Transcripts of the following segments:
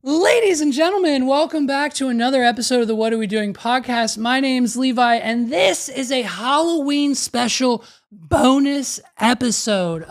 Ladies and gentlemen, welcome back to another episode of the What Are We Doing podcast. My name's Levi, and this is a Halloween special bonus episode.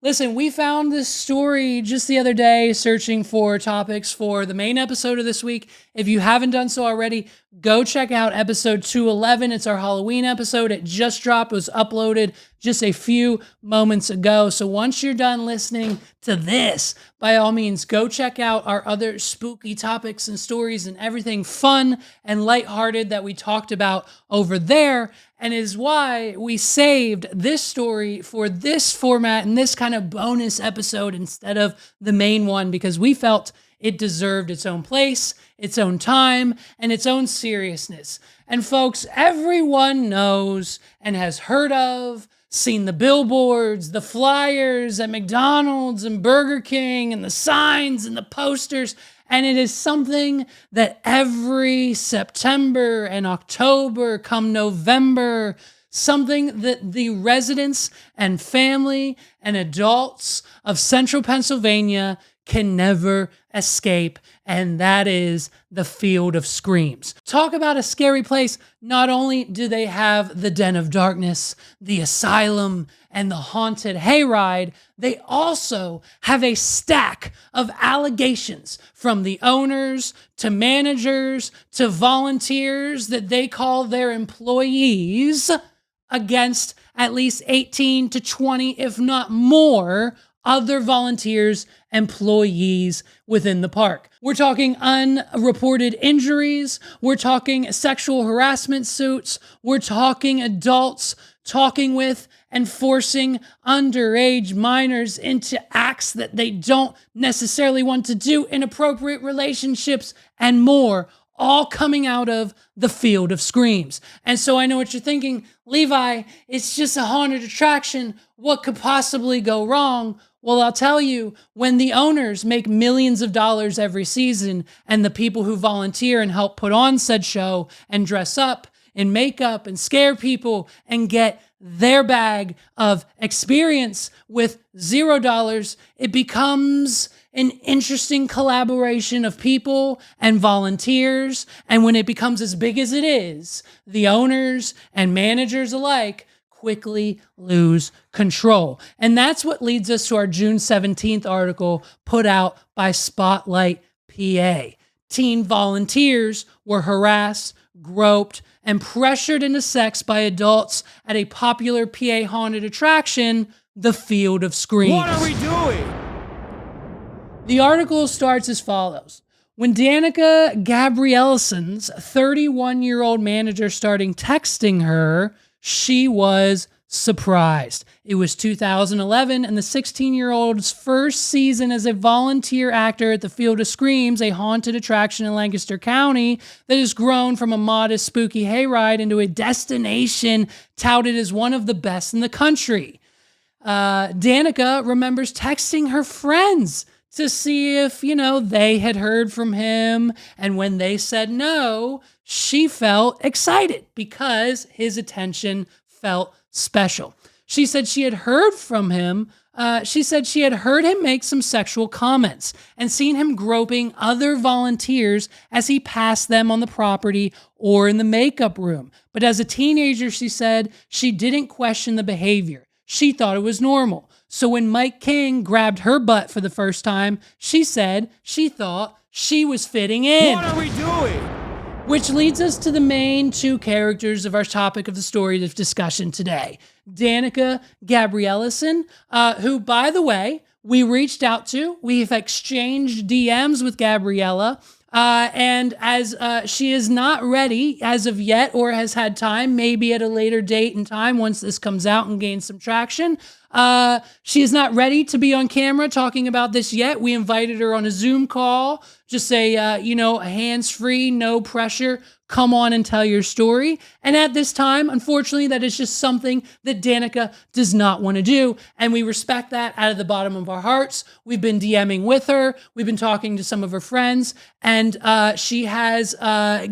Listen, we found this story just the other day searching for topics for the main episode of this week. If you haven't done so already, go check out episode 211. It's our Halloween episode. It just dropped, was uploaded just a few moments ago. So once you're done listening to this, by all means, go check out our other spooky topics and stories and everything fun and lighthearted that we talked about over there. And is why we saved this story for this format and this kind of bonus episode instead of the main one, because we felt it deserved its own place, its own time, and its own seriousness. And folks, everyone knows and has heard of, seen the billboards, the flyers at McDonald's and Burger King and the signs and the posters. And it is something that every September and October, come November, something that the residents and family and adults of Central Pennsylvania can never escape, and that is the Field of Screams. Talk about a scary place. Not only do they have the Den of Darkness, the Asylum, and the Haunted Hayride, they also have a stack of allegations from the owners to managers to volunteers that they call their employees against at least 18 to 20, if not more, other volunteers, employees within the park. We're talking unreported injuries. We're talking sexual harassment suits. We're talking adults talking with and forcing underage minors into acts that they don't necessarily want to do, inappropriate relationships, and more, all coming out of the Field of Screams. And so I know what you're thinking, Levi, it's just a haunted attraction. What could possibly go wrong? Well, I'll tell you, when the owners make millions of dollars every season and the people who volunteer and help put on said show and dress up in makeup and scare people and get their bag of experience with $0, it becomes an interesting collaboration of people and volunteers. And when it becomes as big as it is, the owners and managers alike quickly lose control. And that's what leads us to our June 17th article put out by Spotlight PA. Teen volunteers were harassed, groped, and pressured into sex by adults at a popular PA haunted attraction, the Field of Screams. What are we doing? The article starts as follows. When Danica Gabrielson's 31-year-old manager started texting her, she was surprised. It was 2011 and the 16-year-old's first season as a volunteer actor at the Field of Screams, a haunted attraction in Lancaster County that has grown from a modest, spooky hayride into a destination touted as one of the best in the country. Danica remembers texting her friends to see if, they had heard from him. And when they said no, she felt excited because his attention felt special. She said she had heard from him. She said she had heard him make some sexual comments and seen him groping other volunteers as he passed them on the property or in the makeup room. But as a teenager, she said she didn't question the behavior. She thought it was normal. So when Mike King grabbed her butt for the first time, she said she thought she was fitting in. What are we doing? Which leads us to the main two characters of our topic of the story of discussion today. Danica Gabrielson, who, by the way, we reached out to. We've exchanged DMs with Gabriella. And as she is not ready as of yet or has had time, maybe at a later date and time once this comes out and gains some traction, she is not ready to be on camera talking about this yet. We invited her on a Zoom call, just say, hands-free, no pressure. Come on and tell your story. And at this time, unfortunately, that is just something that Danica does not want to do. And we respect that out of the bottom of our hearts. We've been DMing with her. We've been talking to some of her friends. And she has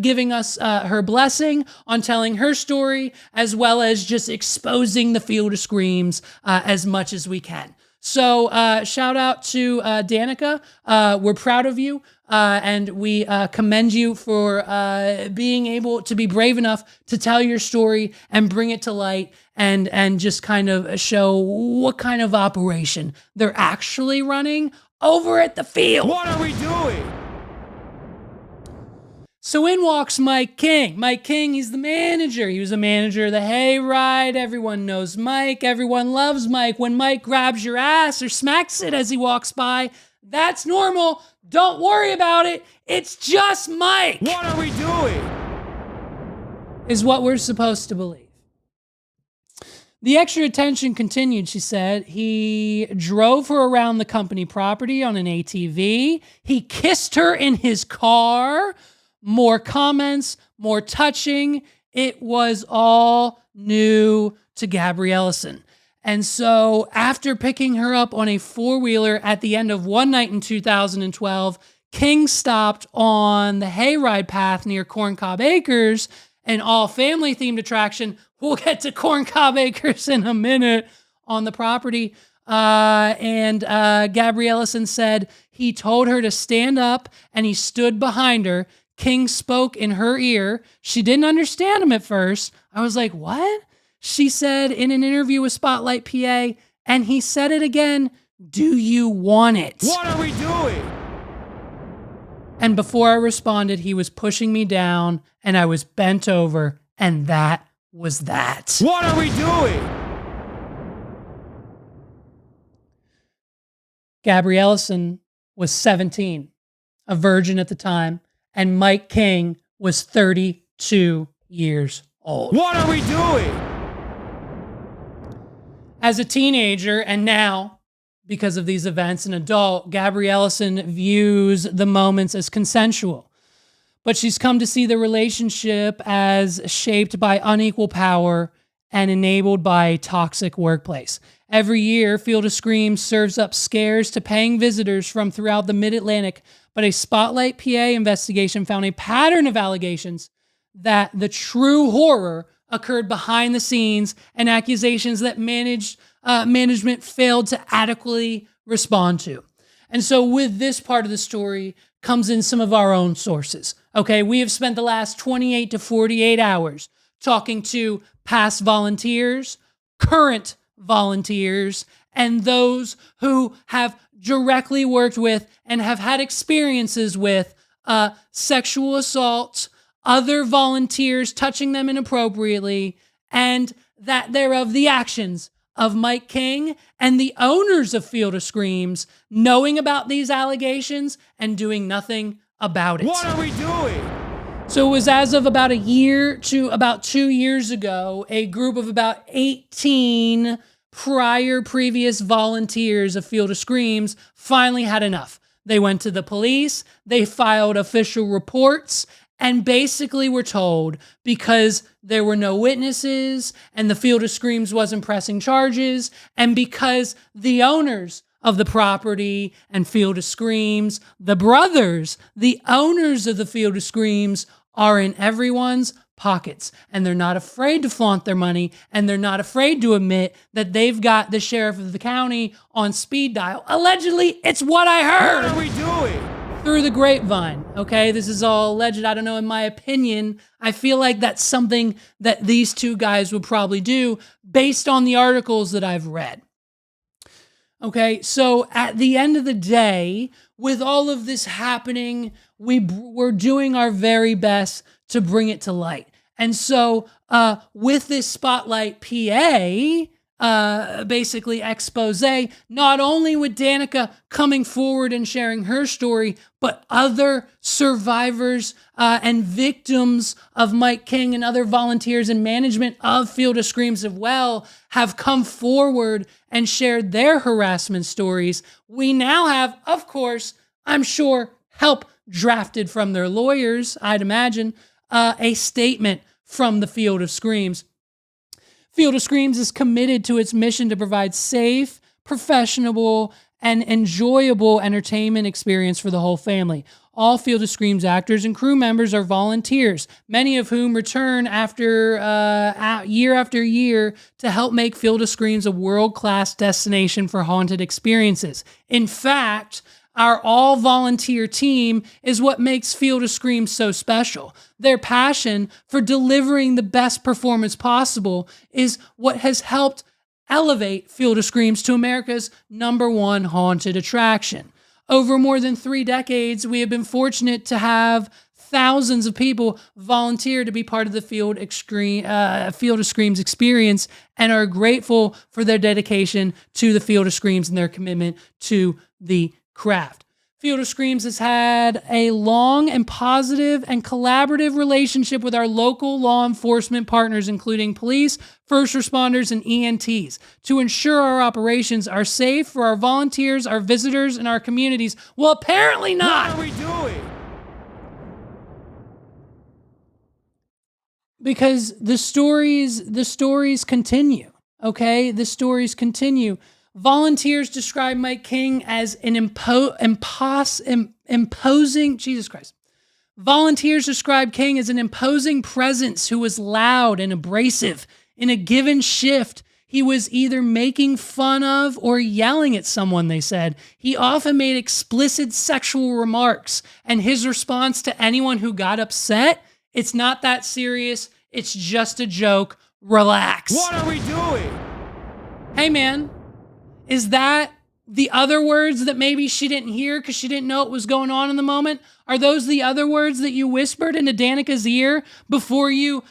giving us her blessing on telling her story, as well as just exposing the Field of Screams as much as we can. So shout out to Danica. We're proud of you. And we commend you for being able to be brave enough to tell your story and bring it to light and just kind of show what kind of operation they're actually running over at the field. What are we doing? So in walks Mike King. Mike King, he's the manager. He was a manager of the hayride. Everyone knows Mike. Everyone loves Mike. When Mike grabs your ass or smacks it as he walks by, that's normal. Don't worry about it. It's just Mike. What are we doing? Is what we're supposed to believe. The extra attention continued, she said. He drove her around the company property on an ATV. He kissed her in his car. More comments, more touching. It was all new to Gabrielson. And so after picking her up on a four-wheeler at the end of one night in 2012, King stopped on the hayride path near Corncob Acres, an all-family themed attraction. We'll get to Corncob Acres in a minute on the property. And Gabrielson said he told her to stand up and he stood behind her. King spoke in her ear. She didn't understand him at first. I was like, what? She said in an interview with Spotlight PA, and he said it again, do you want it? What are we doing? And before I responded, he was pushing me down and I was bent over, and that was that. What are we doing? Gabrielson was 17, a virgin at the time, and Mike King was 32 years old. What are we doing? As a teenager, and now, because of these events, an adult, Gabrielson views the moments as consensual. But she's come to see the relationship as shaped by unequal power and enabled by a toxic workplace. Every year, Field of Screams serves up scares to paying visitors from throughout the Mid-Atlantic, but a Spotlight PA investigation found a pattern of allegations that the true horror occurred behind the scenes and accusations that management failed to adequately respond to. And so with this part of the story comes in some of our own sources. Okay, we have spent the last 28 to 48 hours talking to past volunteers, current volunteers, and those who have directly worked with and have had experiences with sexual assault, other volunteers touching them inappropriately, and that thereof the actions of Mike King and the owners of Field of Screams knowing about these allegations and doing nothing about it. What are we doing? So it was as of about a year to about 2 years ago, a group of about 18 previous volunteers of Field of Screams finally had enough. They went to the police, they filed official reports, and basically were told because there were no witnesses and the Field of Screams wasn't pressing charges, and because the owners of the property and Field of Screams, the brothers, the owners of the Field of Screams, are in everyone's pockets, and they're not afraid to flaunt their money, and they're not afraid to admit that they've got the sheriff of the county on speed dial. Allegedly, it's what I heard. What are we doing? Through the grapevine, okay? This is all alleged. I don't know. In my opinion, I feel like that's something that these two guys would probably do based on the articles that I've read. Okay, so at the end of the day, with all of this happening, we're doing our very best to bring it to light. And so with this Spotlight PA, basically expose, not only with Danica coming forward and sharing her story, but other survivors and victims of Mike King and other volunteers and management of Field of Screams as well have come forward and shared their harassment stories. We now have, of course, I'm sure, help drafted from their lawyers, I'd imagine, a statement from the Field of Screams. Field of Screams is committed to its mission to provide safe, professional, and enjoyable entertainment experience for the whole family. All Field of Screams actors and crew members are volunteers, many of whom return year after year to help make Field of Screams a world-class destination for haunted experiences. In fact, our all-volunteer team is what makes Field of Screams so special. Their passion for delivering the best performance possible is what has helped elevate Field of Screams to America's #1 haunted attraction. Over more than 3 decades, we have been fortunate to have thousands of people volunteer to be part of the Field of Screams experience and are grateful for their dedication to the Field of Screams and their commitment to the craft. Field of Screams has had a long and positive and collaborative relationship with our local law enforcement partners, including police, first responders, and EMTs, to ensure our operations are safe for our volunteers, our visitors, and our communities. Well, apparently not. What are we doing? Because the stories continue, okay? The stories continue. Volunteers describe Mike King as an imposing, Jesus Christ. Volunteers describe King as an imposing presence who was loud and abrasive. In a given shift, he was either making fun of or yelling at someone, they said. He often made explicit sexual remarks, and his response to anyone who got upset, "It's not that serious, it's just a joke, relax." What are we doing? Hey man, is that the other words that maybe she didn't hear because she didn't know what was going on in the moment? Are those the other words that you whispered into Danica's ear before you,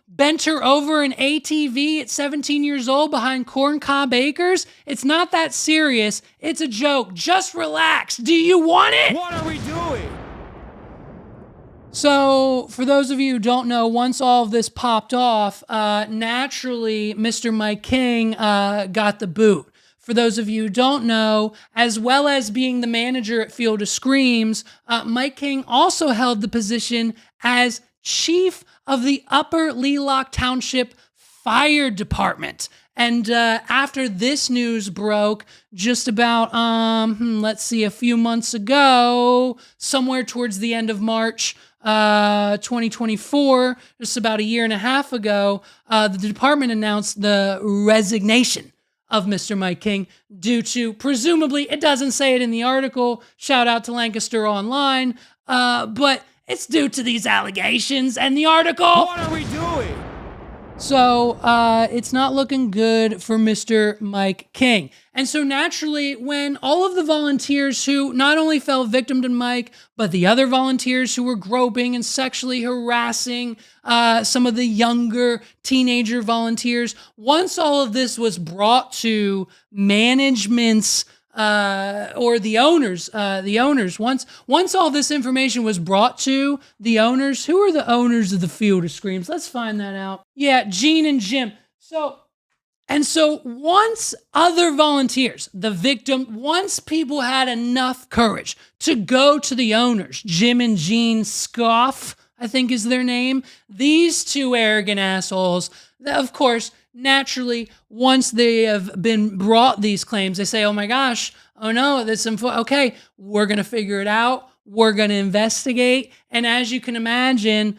bent her over an ATV at 17 years old behind corncob acres? It's not that serious. It's a joke. Just relax. Do you want it? What are we doing? So, for those of you who don't know, once all of this popped off, naturally, Mr. Mike King got the boot. For those of you who don't know, as well as being the manager at Field of Screams, Mike King also held the position as chief of the Upper Lealock Township Fire Department. And after this news broke, just about, a few months ago, somewhere towards the end of March 2024, just about a year and a half ago, the department announced the resignation of Mr. Mike King due to, presumably, it doesn't say it in the article, shout out to Lancaster Online, but it's due to these allegations and the article. What are we doing? So it's not looking good for Mr. Mike King. And so naturally, when all of the volunteers who not only fell victim to Mike, but the other volunteers who were groping and sexually harassing some of the younger teenager volunteers, once all of this was brought to management's or the owners, once all this information was brought to the owners, who are the owners of the Field of Screams? Let's find that out. Yeah, Gene and Jim. So once other volunteers, once people had enough courage to go to the owners, Jim and Gene Schopf, I think is their name, these two arrogant assholes, of course, naturally, once they have been brought these claims, they say, oh my gosh, oh no, okay, we're going to figure it out. We're going to investigate. And as you can imagine,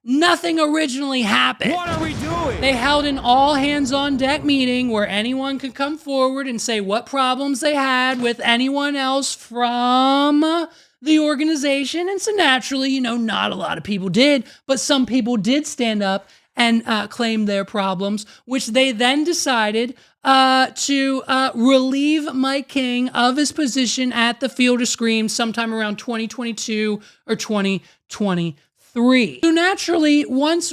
nothing originally happened. What are we doing? They held an all-hands-on-deck meeting where anyone could come forward and say what problems they had with anyone else from the organization. And so naturally, not a lot of people did, but some people did stand up and claim their problems, which they then decided to relieve Mike King of his position at the Field of Screams sometime around 2022 or 2023. So naturally, once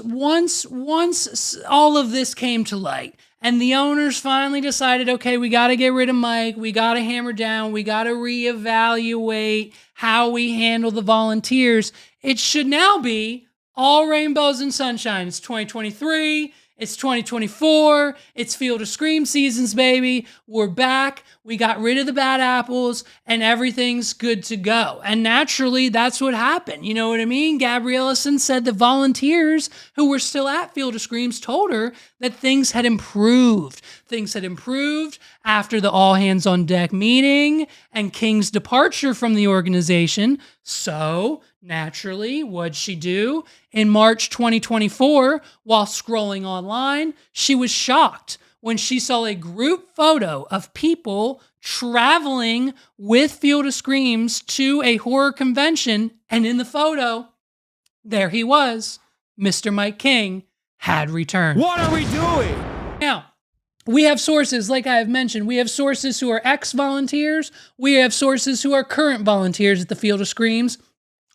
all of this came to light, and the owners finally decided, okay, we got to get rid of Mike, we got to hammer down, we got to reevaluate how we handle the volunteers, it should now be all rainbows and sunshine. It's 2023. It's 2024. It's Field of Scream seasons, baby. We're back. We got rid of the bad apples and everything's good to go. And naturally, that's what happened. You know what I mean? Gabrielson said the volunteers who were still at Field of Screams told her that things had improved. Things had improved after the all hands on deck meeting and King's departure from the organization. So naturally, what'd she do? In March 2024, while scrolling online, she was shocked when she saw a group photo of people traveling with Field of Screams to a horror convention. And in the photo, there he was. Mr. Mike King had returned. What are we doing? Now, we have sources, like I have mentioned, we have sources who are ex-volunteers. We have sources who are current volunteers at the Field of Screams.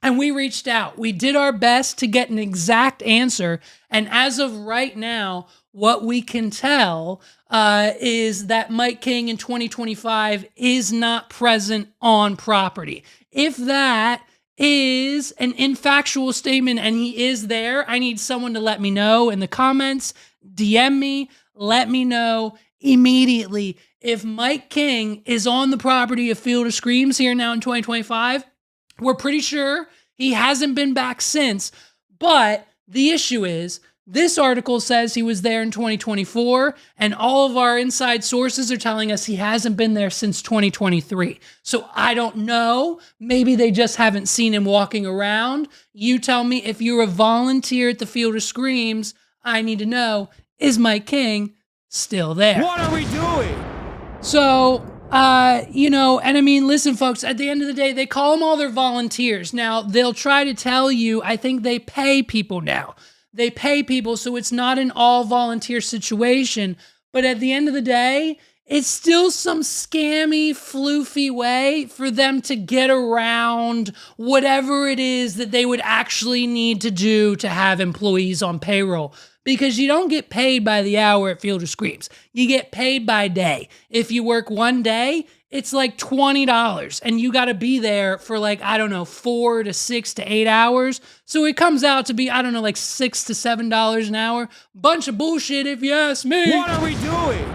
And we reached out. We did our best to get an exact answer. And as of right now, what we can tell is that Mike King in 2025 is not present on property. If that is an infactual statement and he is there, I need someone to let me know in the comments. DM me, let me know immediately. If Mike King is on the property of Field of Screams here now in 2025, we're pretty sure he hasn't been back since. But the issue is, this article says he was there in 2024, and all of our inside sources are telling us he hasn't been there since 2023. So I don't know. Maybe they just haven't seen him walking around. You tell me, if you're a volunteer at the Field of Screams, I need to know, is Mike King still there? What are we doing? So, and I mean, listen, folks, at the end of the day, they call them all their volunteers. Now, they'll try to tell you, I think they pay people now. They pay people, so it's not an all-volunteer situation. But at the end of the day, it's still some scammy, floofy way for them to get around whatever it is that they would actually need to do to have employees on payroll. Because you don't get paid by the hour at Field of Screams. You get paid by day. If you work one day, it's like $20 and you got to be there for 4 to 6 to 8 hours. So it comes out to be, like $6 to $7 an hour. Bunch of bullshit if you ask me. What are we doing?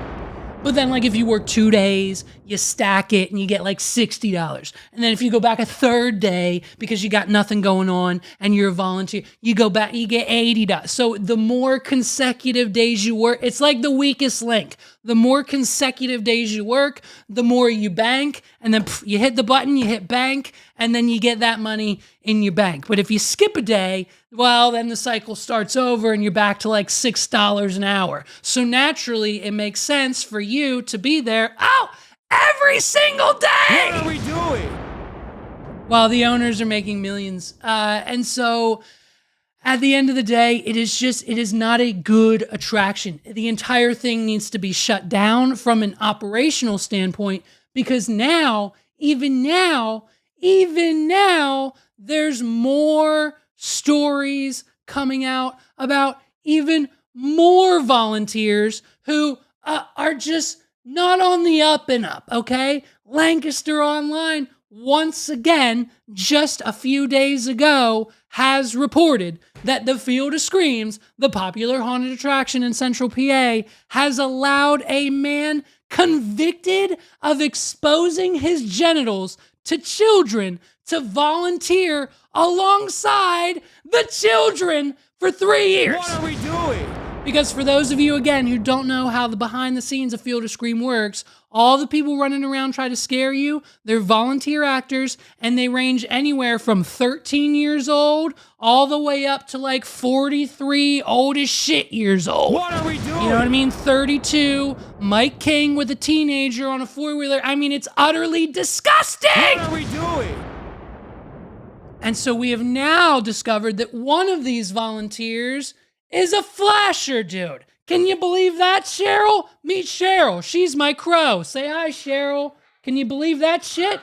But then if you work 2 days, you stack it and you get $60. And then if you go back a third day because you got nothing going on and you're a volunteer, you go back, you get $80. So the more consecutive days you work, it's like the weakest link. The more consecutive days you work, the more you bank, and then you hit the button, you hit bank, and then you get that money in your bank. But if you skip a day, well, then the cycle starts over and you're back to $6 an hour. So naturally, it makes sense for you to be there, every single day! What are we doing? While the owners are making millions. And so at the end of the day, it is not a good attraction. The entire thing needs to be shut down from an operational standpoint, because even now, there's more stories coming out about even more volunteers who are just not on the up and up, okay? Lancaster Online, once again, just a few days ago, has reported that the Field of Screams, the popular haunted attraction in Central PA, has allowed a man convicted of exposing his genitals to children to volunteer alongside the children for 3 years. What are we doing? Because for those of you, again, who don't know how the behind the scenes of Field of Scream works, all the people running around try to scare you, they're volunteer actors, and they range anywhere from 13 years old all the way up to 43 old as shit years old. What are we doing? You know what I mean? 32, Mike King with a teenager on a four-wheeler. I mean, it's utterly disgusting! What are we doing? And so we have now discovered that one of these volunteers is a flasher dude. Can you believe that, Cheryl? Meet Cheryl. She's my crow. Say hi, Cheryl. Can you believe that shit?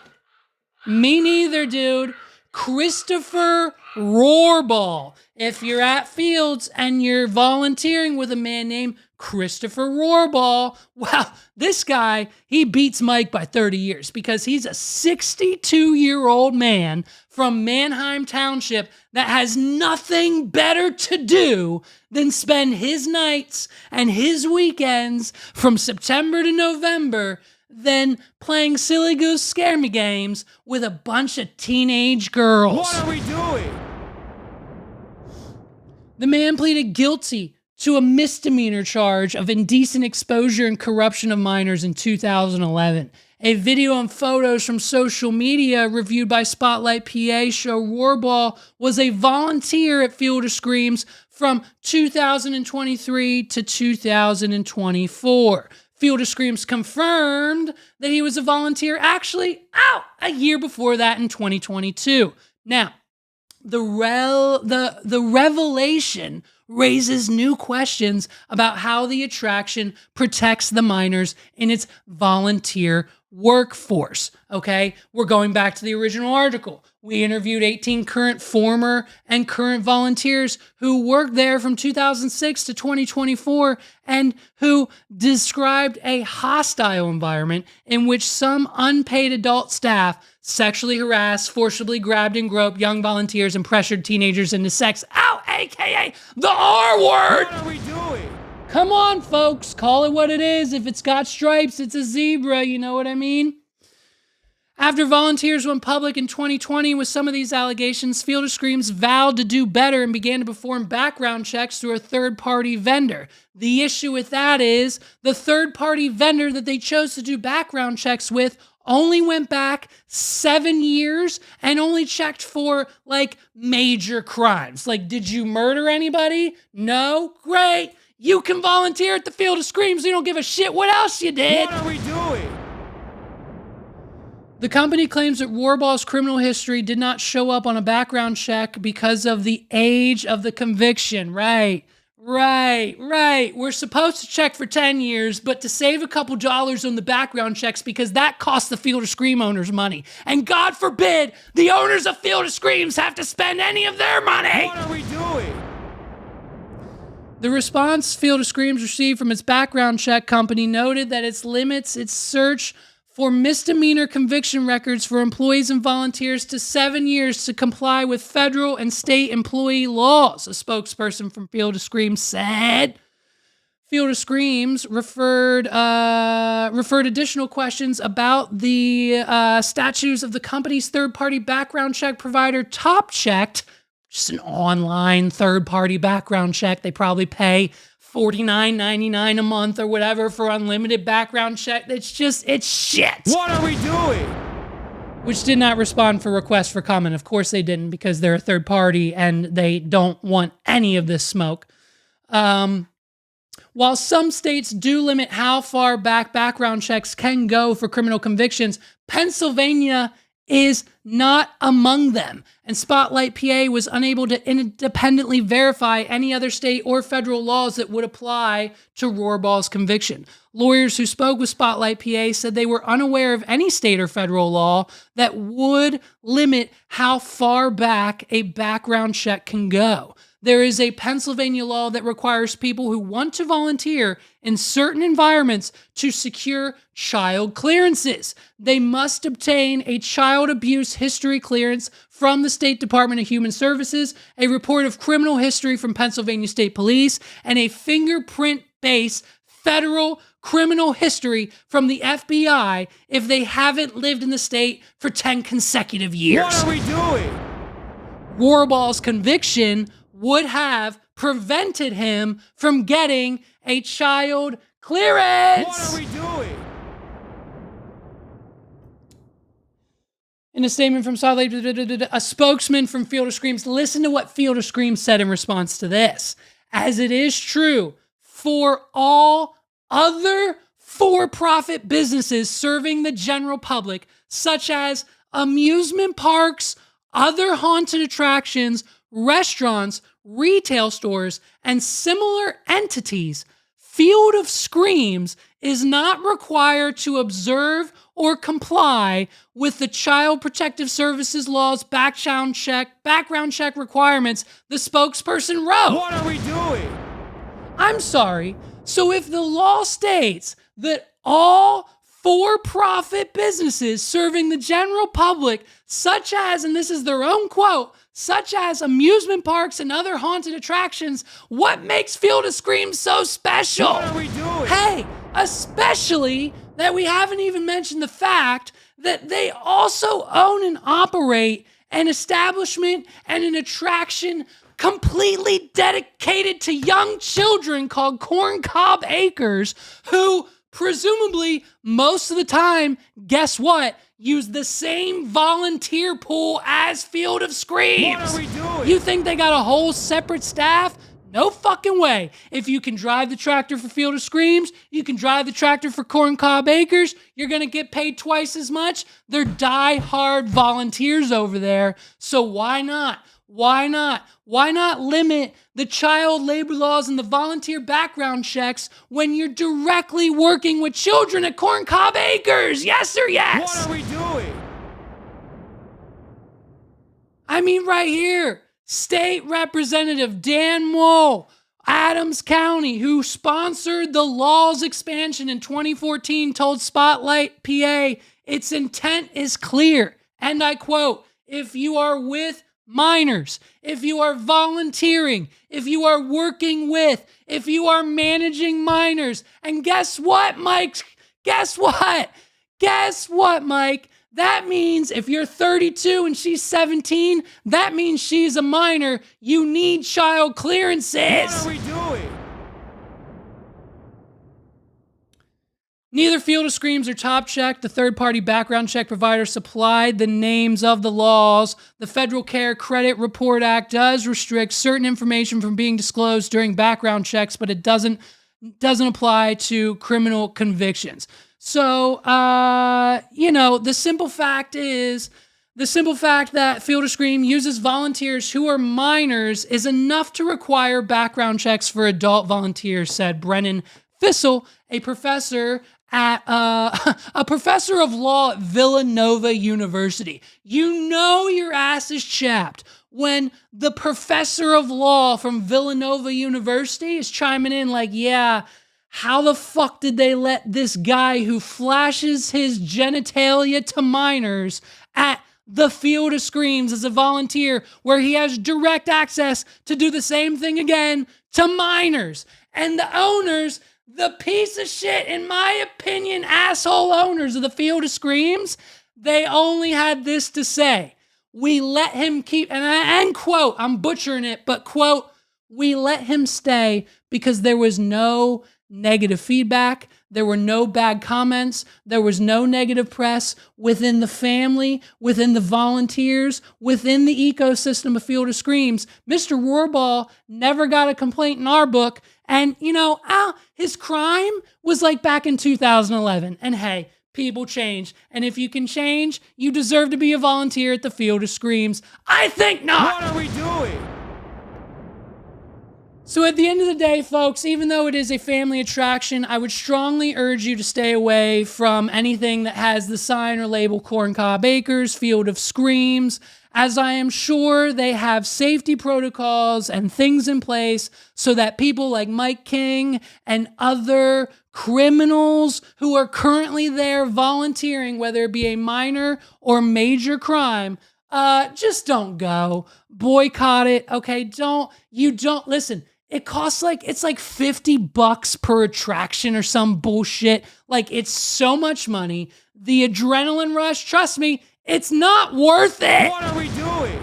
Me neither, dude. Christopher Rohrball. If you're at Fields and you're volunteering with a man named Christopher Rohrbal. Well, this guy, he beats Mike by 30 years because he's a 62-year-old man from Manheim Township that has nothing better to do than spend his nights and his weekends from September to November than playing silly goose scare me games with a bunch of teenage girls. What are we doing? The man pleaded guilty to a misdemeanor charge of indecent exposure and corruption of minors in 2011. A video and photos from social media reviewed by Spotlight PA show Rohrbal was a volunteer at Field of Screams from 2023 to 2024. Field of Screams confirmed that he was a volunteer actually a year before that in 2022. Now, the revelation raises new questions about how the attraction protects the minors in its volunteer workforce. Okay, we're going back to the original article. We interviewed 18 former and current volunteers who worked there from 2006 to 2024 and who described a hostile environment in which some unpaid adult staff sexually harassed, forcibly grabbed and groped young volunteers and pressured teenagers into sex. AKA the R word! What are we doing? Come on, folks, call it what it is. If it's got stripes, it's a zebra, you know what I mean? After volunteers went public in 2020 with some of these allegations, Field of Screams vowed to do better and began to perform background checks through a third-party vendor. The issue with that is the third-party vendor that they chose to do background checks with only went back 7 years and only checked for, major crimes. Did you murder anybody? No? Great. You can volunteer at the Field of Screams. We don't give a shit what else you did. What are we doing? The company claims that Rohrbal's criminal history did not show up on a background check because of the age of the conviction. Right. We're supposed to check for 10 years, but to save a couple dollars on the background checks because that costs the Field of Scream owners money. And God forbid the owners of Field of Screams have to spend any of their money. What are we doing? The response Field of Screams received from its background check company noted that it limits its search for misdemeanor conviction records for employees and volunteers to 7 years to comply with federal and state employee laws, a spokesperson from Field of Screams said. Field of Screams referred additional questions about the statutes of the company's third-party background check provider, Top Checked, just an online third-party background check. They probably pay $49.99 a month or whatever for unlimited background check. It's shit. What are we doing? Which did not respond for requests for comment. Of course they didn't, because they're a third party and they don't want any of this smoke. While some states do limit how far back background checks can go for criminal convictions, Pennsylvania is not among them, and Spotlight PA was unable to independently verify any other state or federal laws that would apply to Rohrbal's conviction. Lawyers who spoke with Spotlight PA said they were unaware of any state or federal law that would limit how far back a background check can go. There is a Pennsylvania law that requires people who want to volunteer in certain environments to secure child clearances. They must obtain a child abuse history clearance from the State Department of Human Services, a report of criminal history from Pennsylvania State Police, and a fingerprint-based federal criminal history from the FBI if they haven't lived in the state for 10 consecutive years. What are we doing? Rohrbal's conviction would have prevented him from getting a child clearance. What are we doing? In a statement from Salt Lake, a spokesman from Field of Screams, listen to what Field of Screams said in response to this. As it is true for all other for-profit businesses serving the general public, such as amusement parks, other haunted attractions, restaurants, retail stores, and similar entities, Field of Screams is not required to observe or comply with the Child Protective Services Law's background check requirements, the spokesperson wrote. What are we doing? I'm sorry, So if the law states that all for-profit businesses serving the general public, such as, and this is their own quote, such as amusement parks and other haunted attractions, what makes Field of Screams so special? What are we doing? Hey, especially that we haven't even mentioned the fact that they also own and operate an establishment and an attraction completely dedicated to young children called Corncob Acres, who presumably most of the time, guess what? Use the same volunteer pool as Field of Screams. What are we doing? You think they got a whole separate staff? No fucking way. If you can drive the tractor for Field of Screams, you can drive the tractor for Corncob Acres, you're going to get paid twice as much. They're die-hard volunteers over there. So why not? Why not? Why not limit the child labor laws and the volunteer background checks when you're directly working with children at Corncob Acres? Yes or yes? What are we doing? I mean, right here, State Representative Dan Moe, Adams County, who sponsored the law's expansion in 2014, told Spotlight PA, its intent is clear. And I quote, if you are with minors, if you are volunteering, if you are working with, if you are managing minors, and guess what, Mike? Guess what? Guess what, Mike? That means if you're 32 and she's 17, that means she's a minor. You need child clearances. What are we doing? Neither Field of Screams or Top Check, the third-party background check provider, supplied the names of the laws. The Federal Care Credit Report Act does restrict certain information from being disclosed during background checks, but it doesn't apply to criminal convictions. So, the simple fact that Field of Scream uses volunteers who are minors is enough to require background checks for adult volunteers, said Brennan Fissel, a professor of law at Villanova University. You know your ass is chapped when the professor of law from Villanova University is chiming in like, yeah, how the fuck did they let this guy who flashes his genitalia to minors at the Field of Screams as a volunteer where he has direct access to do the same thing again to minors? And the owners, the piece of shit, in my opinion, asshole owners of the Field of Screams, they only had this to say. We let him keep, and quote, I'm butchering it, but quote, we let him stay because there was no negative feedback, there were no bad comments, there was no negative press within the family, within the volunteers, within the ecosystem of Field of Screams. Mr. Rohrball never got a complaint in our book, and his crime was like back in 2011. And hey, people change, and if you can change, you deserve to be a volunteer at the Field of Screams. I think not. What are we doing? So at the end of the day, folks, even though it is a family attraction, I would strongly urge you to stay away from anything that has the sign or label Corncob Acres, Field of Screams, as I am sure they have safety protocols and things in place so that people like Mike King and other criminals who are currently there volunteering, whether it be a minor or major crime, just don't go. Boycott it, okay? Listen. It costs it's like $50 per attraction or some bullshit. Like, it's so much money. The adrenaline rush, trust me, it's not worth it. What are we doing?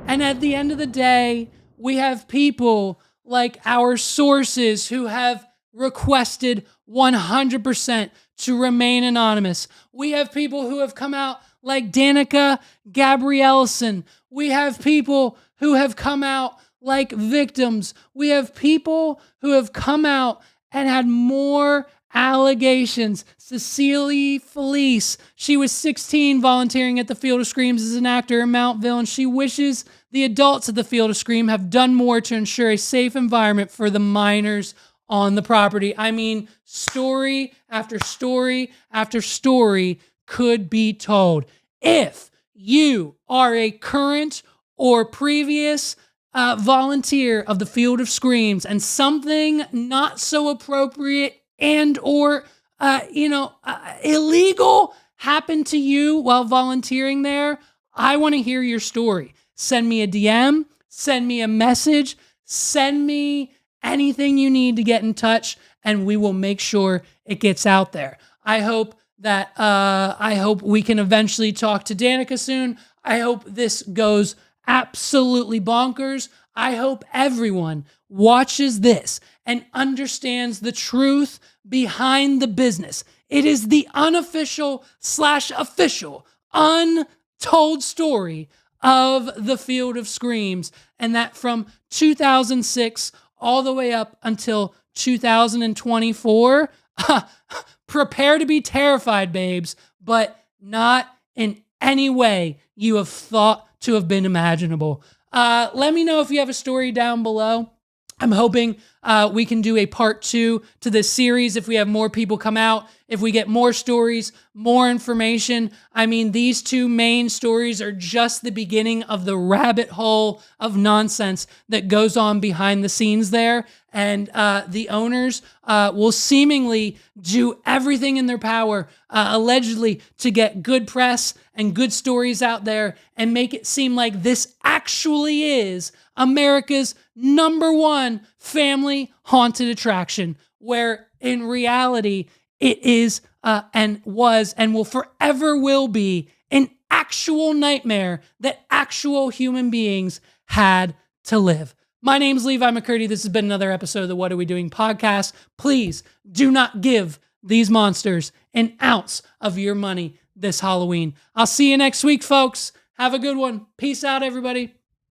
And at the end of the day, we have people like our sources who have requested 100% to remain anonymous. We have people who have come out like Danica Gabrielson. We have people who have come out like victims. We have people who have come out and had more allegations. Cecilie Felice, she was 16 volunteering at the Field of Screams as an actor in Mountville, and she wishes the adults at the Field of Scream have done more to ensure a safe environment for the minors on the property. I mean, story after story after story could be told. If you are a current or previous volunteer of the Field of Screams and something not so appropriate and or illegal happened to you while volunteering there, I want to hear your story. Send me a DM, send me a message, send me anything you need to get in touch, and we will make sure it gets out there. I hope we can eventually talk to Danica soon. I hope this goes absolutely bonkers. I hope everyone watches this and understands the truth behind the business. It is the unofficial/official, untold story of the Field of Screams, and that from 2006 all the way up until 2024, prepare to be terrified, babes, but not in any way you have thought to have been imaginable. Let me know if you have a story down below. I'm hoping we can do a part 2 to this series if we have more people come out, if we get more stories, more information. I mean, these 2 main stories are just the beginning of the rabbit hole of nonsense that goes on behind the scenes there. And the owners will seemingly do everything in their power, allegedly, to get good press and good stories out there and make it seem like this actually is America's #1 family haunted attraction, where in reality it is and was and will forever will be an actual nightmare that actual human beings had to live. My name's Levi McCurdy. This has been another episode of the What Are We Doing podcast. Please do not give these monsters an ounce of your money this Halloween. I'll see you next week, folks. Have a good one. Peace out, everybody.